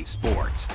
sports.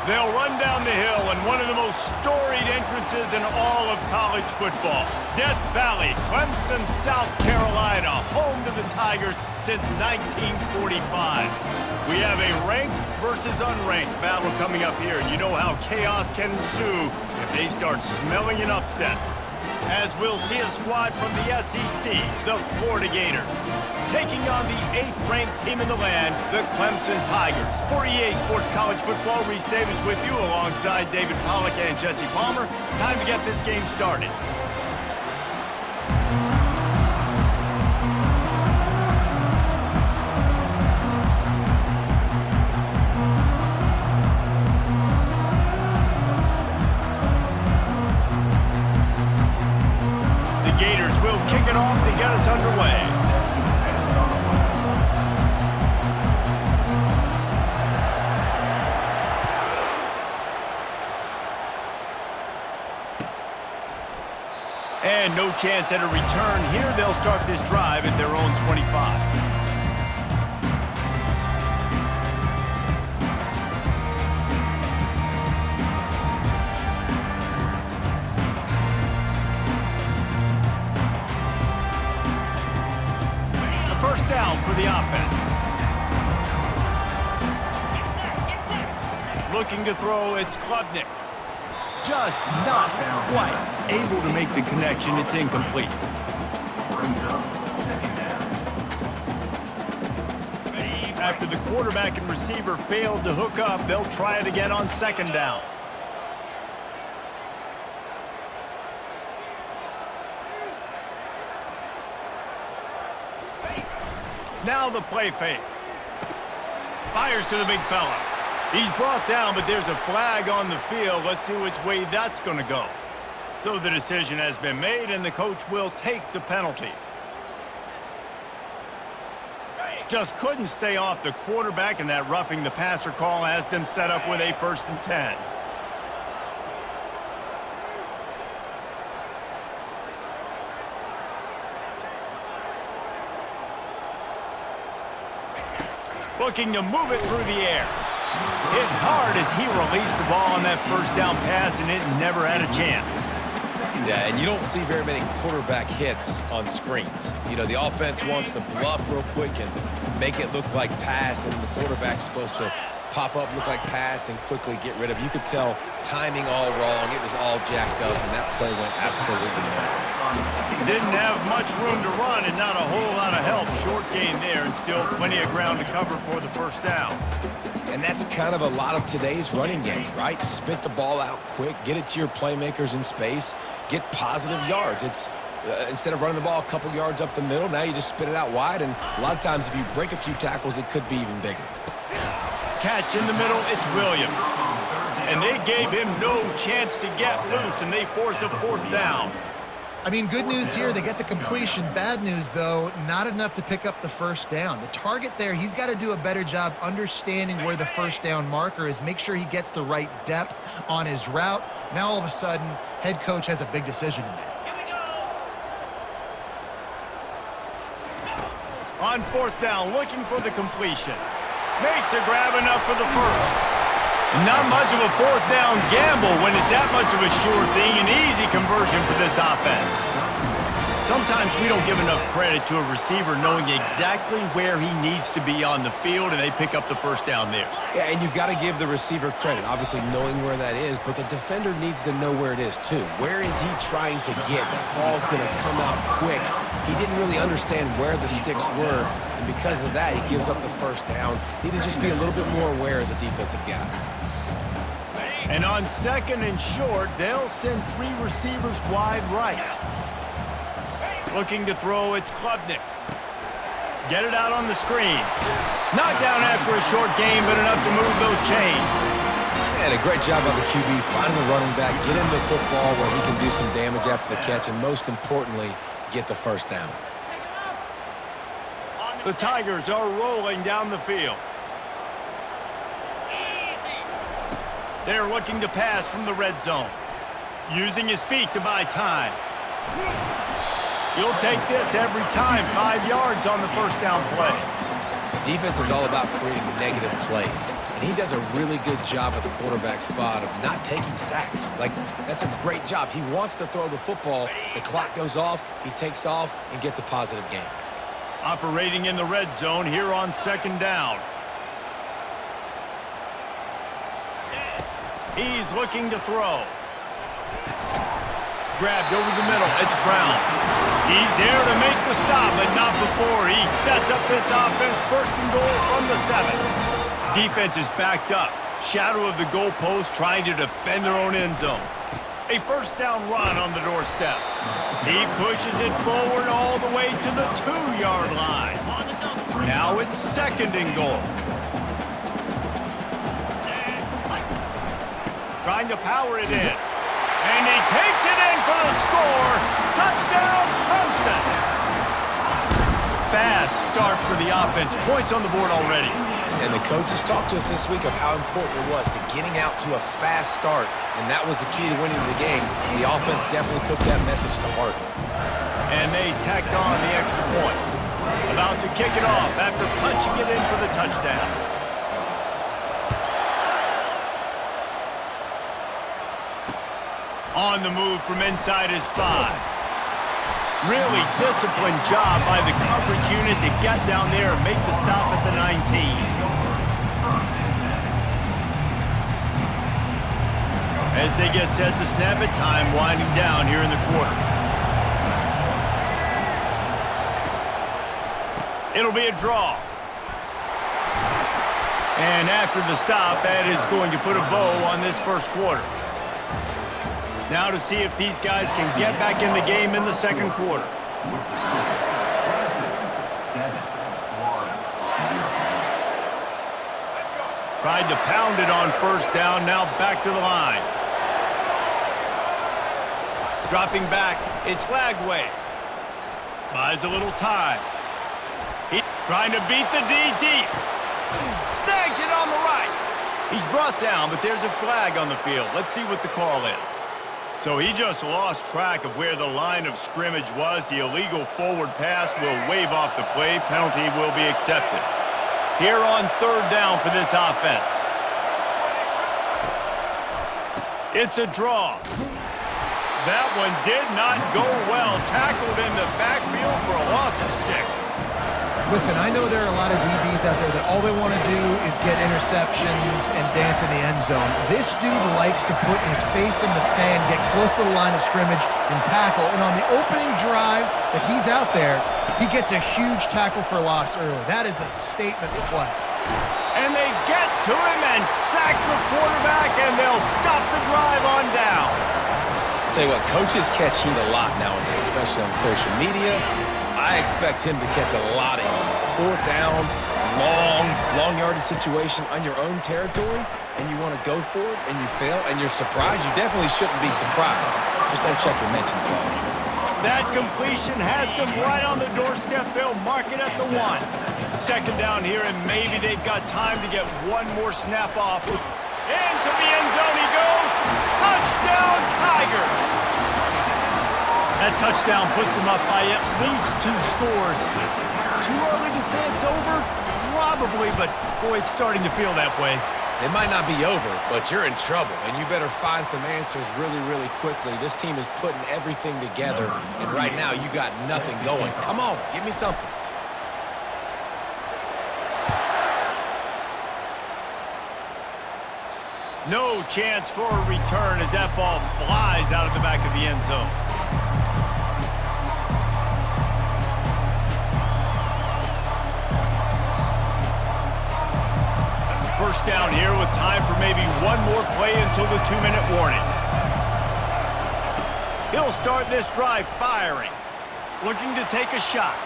They'll run down the hill in one of the most storied entrances in all of college football. Death Valley, Clemson, South Carolina, home to the Tigers since 1945. We have a ranked versus unranked battle coming up here, and you know how chaos can ensue if they start smelling an upset. As we'll see a squad from the SEC, the Florida Gators, taking on the 8th-ranked team in the land, the Clemson Tigers. For EA Sports College Football, Reese Davis with you alongside David Pollack and Jesse Palmer. Time to get this game started. The Gators will kick it off to get us underway. And no chance at a return here. They'll start this drive at their own 25. A first down for the offense. Looking to throw, it's Klubnik. Just not quite able to make the connection. It's incomplete. After the quarterback and receiver failed to hook up, they'll try it again on second down. Now the play fake. Fires to the big fella. He's brought down, but there's a flag on the field. Let's see which way that's going to go. So the decision has been made, and the coach will take the penalty. Just couldn't stay off the quarterback, and that roughing the passer call has them set up with a 1st and 10. Looking to move it through the air. Hit hard as he released the ball on that first down pass, and it never had a chance. Yeah, and you don't see very many quarterback hits on screens. You know, the offense wants to bluff real quick and make it look like pass, and the quarterback's supposed to pop up, look like pass, and quickly get rid of it. You could tell timing all wrong. It was all jacked up, and that play went absolutely nowhere. Didn't have much room to run and not a whole lot of help. Short gain there, and still plenty of ground to cover for the first down. And that's kind of a lot of today's running game, right? Spit the ball out quick, get it to your playmakers in space, get positive yards. It's instead of running the ball a couple yards up the middle, now you just spit it out wide, and a lot of times if you break a few tackles, it could be even bigger. catch in the middle. It's Williams. And they gave him no chance to get loose, and they force a 4th down. I mean, good news here, they get the completion. Bad news, though, not enough to pick up the 1st down. The target there, he's got to do a better job understanding where the 1st down marker is, make sure he gets the right depth on his route. Now, all of a sudden, head coach has a big decision to make. On 4th down, looking for the completion. Makes a grab enough for the 1st. Not much of a 4th down gamble when it's that much of a sure thing, an easy conversion for this offense. Sometimes we don't give enough credit to a receiver knowing exactly where he needs to be on the field, and they pick up the 1st down there. Yeah, and you got to give the receiver credit, obviously knowing where that is, but the defender needs to know where it is too. Where is he trying to get? That ball's going to come out quick. He didn't really understand where the sticks were, and because of that, he gives up the 1st down. Need to just be a little bit more aware as a defensive guy. And on 2nd and short, they'll send 3 receivers wide right. Looking to throw, it's Klubnik. Get it out on the screen. Knocked down after a short gain, but enough to move those chains. And a great job by the QB, finding the running back, get him the football where he can do some damage after the catch, and most importantly, get the 1st down. The Tigers are rolling down the field. They're looking to pass from the red zone. Using his feet to buy time. You'll take this every time. 5 yards on the 1st down play. Defense is all about creating negative plays, and he does a really good job at the quarterback spot of not taking sacks. Like, that's a great job. He wants to throw the football. The clock goes off, he takes off, and gets a positive gain. Operating in the red zone here on 2nd down. He's looking to throw. Grabbed over the middle. It's Brown. He's there to make the stop, but not before. He sets up this offense 1st and goal from the 7. Defense is backed up. Shadow of the goalpost trying to defend their own end zone. A 1st down run on the doorstep. He pushes it forward all the way to the 2-yard line. Now it's 2nd and goal. Trying to power it in. And he takes it in for the score. Touchdown, Clemson. Fast start for the offense. Points on the board already. And the coaches talked to us this week of how important it was to getting out to a fast start, and that was the key to winning the game. The offense definitely took that message to heart. And they tacked on the extra point. About to kick it off after punching it in for the touchdown. On the move from inside his 5. Really disciplined job by the coverage unit to get down there and make the stop at the 19. As they get set to snap it, time winding down here in the quarter. It'll be a draw. And after the stop, that is going to put a bow on this 1st quarter. Now to see if these guys can get back in the game in the 2nd quarter. Tried to pound it on 1st down, now back to the line. Dropping back, it's Lagway. Buys a little time. He's trying to beat the D deep. Snags it on the right. He's brought down, but there's a flag on the field. Let's see what the call is. So he just lost track of where the line of scrimmage was. The illegal forward pass will wave off the play. Penalty will be accepted. Here on 3rd down for this offense. It's a draw. That one did not go well. Tackled in the backfield for a loss of 6. Listen, I know there are a lot of DBs out there that all they want to do is get interceptions and dance in the end zone. This dude likes to put his face in the fan, get close to the line of scrimmage, and tackle. And on the opening drive that he's out there, he gets a huge tackle for loss early. That is a statement play. And they get to him and sack the quarterback, and they'll stop the drive on downs. Tell you what, coaches catch heat a lot nowadays, especially on social media. I expect him to catch a lot of heat. 4th down, long yardage situation on your own territory, and you want to go for it, and you fail, and you're surprised, you definitely shouldn't be surprised. Just don't check your mentions, dog. That completion has them right on the doorstep. They'll mark it at the 1. Second down here, and maybe they've got time to get one more snap off. Into the end zone he goes. Touchdown, Tigers! That touchdown puts them up by at least 2 scores. Too early to say it's over? Probably, but boy, it's starting to feel that way. It might not be over, but you're in trouble, and you better find some answers really, really quickly. This team is putting everything together, and right now you got nothing going. Come on, give me something. No chance for a return as that ball flies out of the back of the end zone. First down here with time for maybe one more play until the 2-minute warning. He'll start this drive firing, looking to take a shot.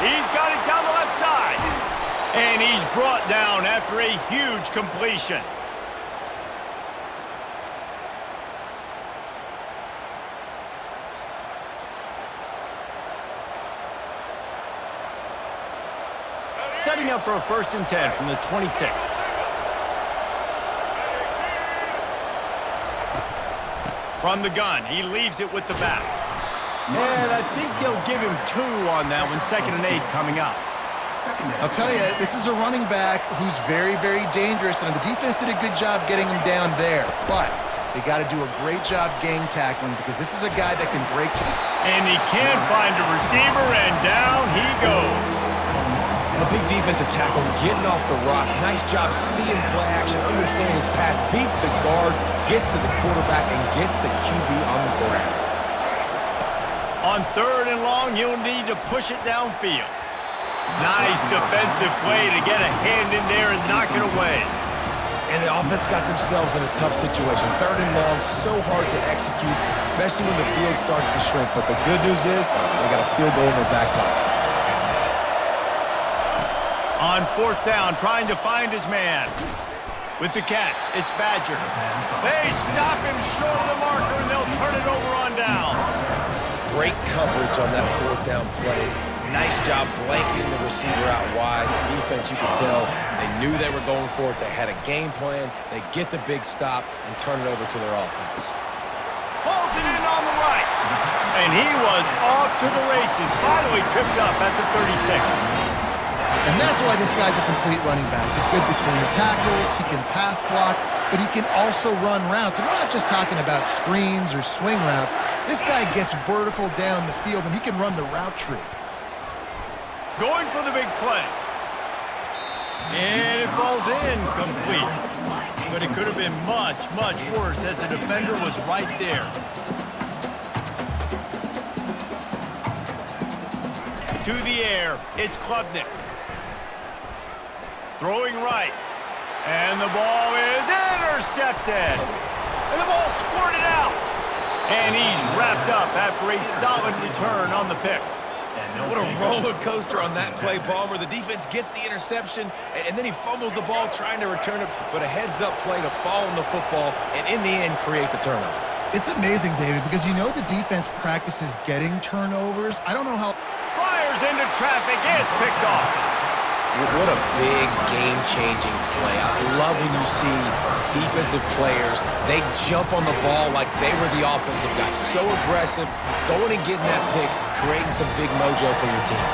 He's got it down the left side, and he's brought down after a huge completion. Setting up for a 1st and 10 from the 26. From the gun, he leaves it with the back. And I think they'll give him 2 on that one, 2nd and 8 coming up. I'll tell you, this is a running back who's very, very dangerous, and the defense did a good job getting him down there. But they got to do a great job game tackling because this is a guy that can break to the... And he can find a receiver, and down he goes. And a big defensive tackle getting off the rock. Nice job seeing play action, understanding his pass, beats the guard, gets to the quarterback, and gets the QB on the ground. On 3rd and long, he'll need to push it downfield. Nice defensive play to get a hand in there and knock it away. And the offense got themselves in a tough situation. 3rd and long, so hard to execute, especially when the field starts to shrink. But the good news is they got a field goal in their back pocket. On 4th down, trying to find his man. With the catch, it's Badger. They stop him short of the marker, and they'll turn it over on downs. Great coverage on that 4th down play. Nice job blanketing the receiver out wide. The defense, you could tell, they knew they were going for it. They had a game plan. They get the big stop and turn it over to their offense. Pulls it in on the right. And he was off to the races, finally tripped up at the 36. And that's why this guy's a complete running back. He's good between the tackles, he can pass block, but he can also run routes. And we're not just talking about screens or swing routes. This guy gets vertical down the field, and he can run the route tree. Going for the big play. And it falls in complete. But it could have been much, much worse as the defender was right there. To the air, it's Klubnik. Throwing right. And the ball is intercepted. And the ball squirted out. And he's wrapped up after a solid return on the pick. What a roller coaster on that play, Palmer. The defense gets the interception, and then he fumbles the ball trying to return it, but a heads-up play to fall on the football, and in the end, create the turnover. It's amazing, David, because you know the defense practices getting turnovers. I don't know how... Fires into traffic. It's picked off. What a big game-changing play. I love when you see defensive players, they jump on the ball like they were the offensive guys. So aggressive, going and getting that pick, creating some big mojo for your team.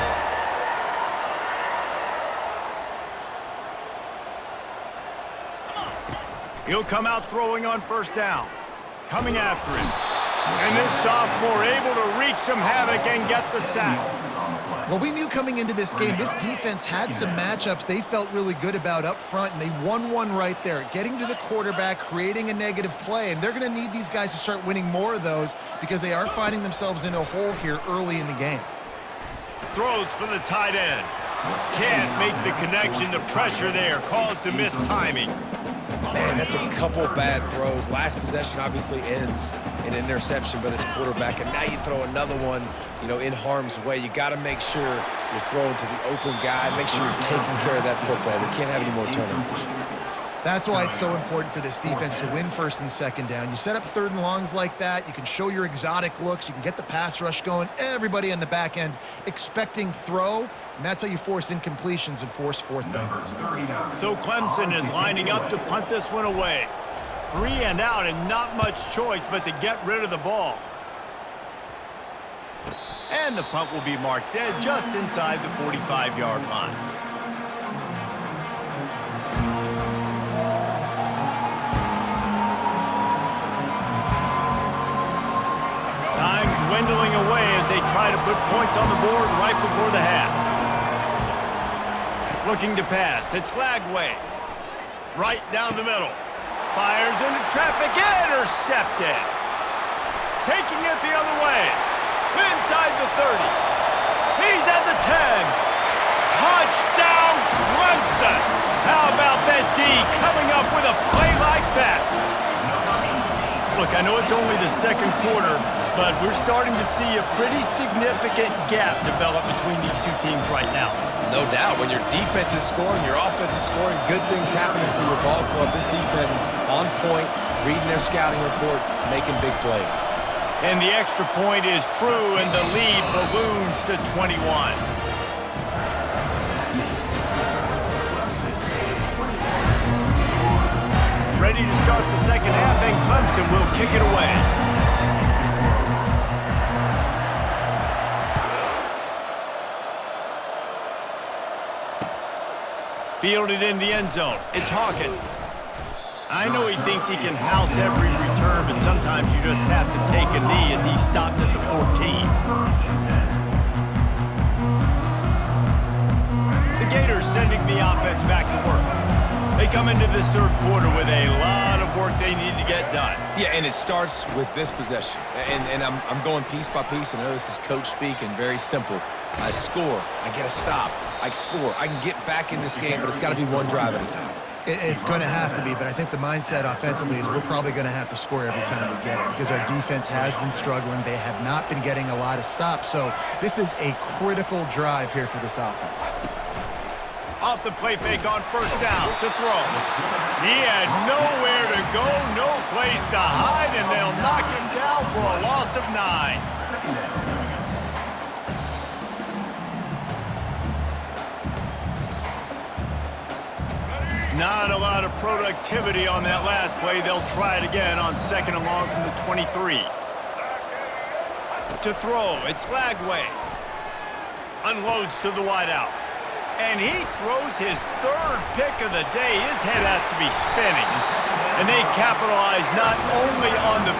He'll come out throwing on 1st down. Coming after him. And this sophomore able to wreak some havoc and get the sack. Well, we knew coming into this game, this defense had some matchups they felt really good about up front, and they won one right there, getting to the quarterback, creating a negative play, and they're going to need these guys to start winning more of those because they are finding themselves in a hole here early in the game. Throws for the tight end. Can't make the connection. The pressure there caused the missed timing. Man, that's a couple bad throws. Last possession obviously ends in an interception by this quarterback, and now you throw another one, in harm's way. You got to make sure You're throwing to the open guy. Make sure you're taking care of that football. We can't have any more turnovers. That's why it's so important for this defense to win first and second down. You set up third and longs like that, you can show your exotic looks, you can get the pass rush going, everybody on the back end expecting throw, and that's how you force incompletions and force fourth downs. So Clemson is lining up to punt this one away. 3 and out and not much choice but to get rid of the ball. And the punt will be marked dead just inside the 45-yard line. Time dwindling away as they try to put points on the board right before the half. Looking to pass. It's Lagway. Right down the middle. Fires into traffic. Intercepted. Taking it the other way. Inside the 30. He's at the 10. Touchdown, Clemson. How about that D coming up with a play like that? Look, I know it's only the second quarter, but we're starting to see a pretty significant gap develop between these two teams right now. No doubt. When your defense is scoring, your offense is scoring, good things happening for your ball club. This defense on point, reading their scouting report, making big plays. And the extra point is true, and the lead balloons to 21. Ready to start the second half, and Clemson will kick it away. Fielded in the end zone. It's Hawkins. I know he thinks he can house every return, but sometimes you just have to take a knee as he stopped at the 14. The Gators sending the offense back to work. They come into this third quarter with a lot of work they need to get done. Yeah, and it starts with this possession. And I'm going piece by piece. I know this is coach speak and very simple. I score. I get a stop. I score. I can get back in this game, but it's got to be one drive at a time. It's going to have to be, but I think the mindset offensively is we're probably going to have to score every time we get it because our defense has been struggling. They have not been getting a lot of stops, so this is a critical drive here for this offense. Off the play fake on first down to throw. He had nowhere to go, no place to hide, and they'll knock him down for a loss of 9. Not a lot of productivity on that last play. They'll try it again on second and long from the 23. To throw, it's Lagway. Unloads to the wideout. And he throws his third pick of the day. His head has to be spinning. And they capitalize not only on the